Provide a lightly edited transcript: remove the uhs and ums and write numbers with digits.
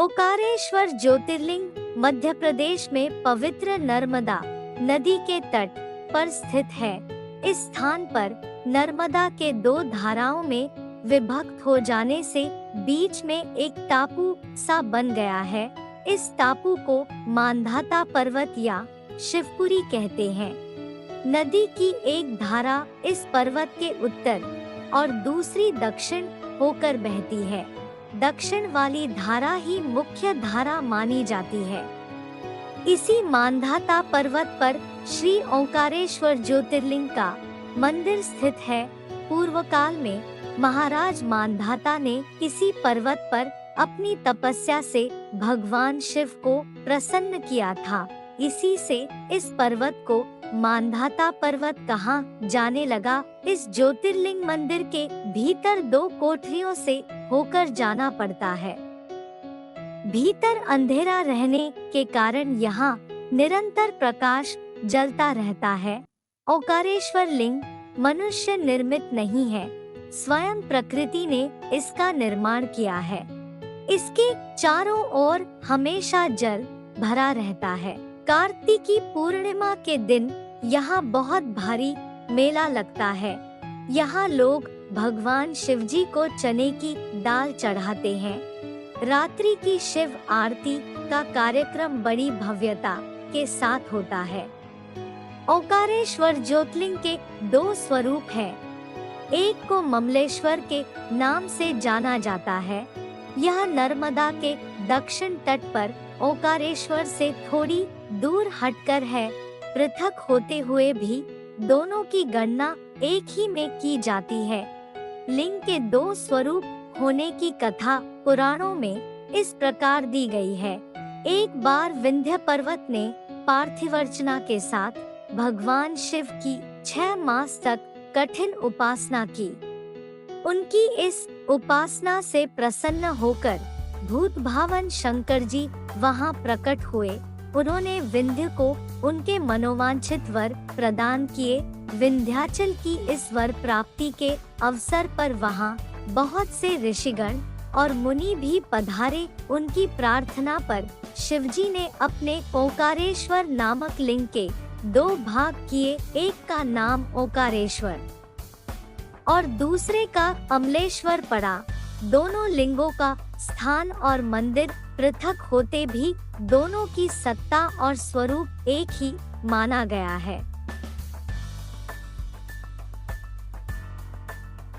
ओंकारेश्वर ज्योतिर्लिंग मध्य प्रदेश में पवित्र नर्मदा नदी के तट पर स्थित है। इस स्थान पर नर्मदा के दो धाराओं में विभक्त हो जाने से बीच में एक टापू सा बन गया है। इस टापू को मांधाता पर्वत या शिवपुरी कहते हैं। नदी की एक धारा इस पर्वत के उत्तर और दूसरी दक्षिण होकर बहती है। दक्षिण वाली धारा ही मुख्य धारा मानी जाती है। इसी मांधाता पर्वत पर श्री ओंकारेश्वर ज्योतिर्लिंग का मंदिर स्थित है। पूर्व काल में महाराज मांधाता ने इसी पर्वत पर अपनी तपस्या से भगवान शिव को प्रसन्न किया था। इसी से इस पर्वत को मांधाता पर्वत कहा जाने लगा। इस ज्योतिर्लिंग मंदिर के भीतर दो कोठरियों से होकर जाना पड़ता है। भीतर अंधेरा रहने के कारण यहाँ निरंतर प्रकाश जलता रहता है। ओंकारेश्वर लिंग मनुष्य निर्मित नहीं है, स्वयं प्रकृति ने इसका निर्माण किया है। इसके चारों ओर हमेशा जल भरा रहता है। कार्तिकी पूर्णिमा के दिन यहाँ बहुत भारी मेला लगता है। यहाँ लोग भगवान शिवजी को चने की दाल चढ़ाते हैं। रात्रि की शिव आरती का कार्यक्रम बड़ी भव्यता के साथ होता है। ओंकारेश्वर ज्योतिर्लिंग के दो स्वरूप हैं। एक को ममलेश्वर के नाम से जाना जाता है। यह नर्मदा के दक्षिण तट पर ओंकारेश्वर से थोड़ी दूर हटकर है। पृथक होते हुए भी दोनों की गणना एक ही में की जाती है। लिंग के दो स्वरूप होने की कथा पुराणों में इस प्रकार दी गई है। एक बार विंध्य पर्वत ने पार्थिवर्चना के साथ भगवान शिव की 6 मास तक कठिन उपासना की। उनकी इस उपासना से प्रसन्न होकर भूत भावन शंकर जी वहां प्रकट हुए। उन्होंने विंध्य को उनके मनोवांछित वर प्रदान किए। विंध्याचल की इस वर प्राप्ति के अवसर पर वहां बहुत से ऋषिगण और मुनि भी पधारे। उनकी प्रार्थना पर शिवजी ने अपने ओंकारेश्वर नामक लिंग के 2 भाग किए। एक का नाम ओंकारेश्वर और दूसरे का अमलेश्वर पड़ा। दोनों लिंगों का स्थान और मंदिर पृथक होते भी दोनों की सत्ता और स्वरूप एक ही माना गया है।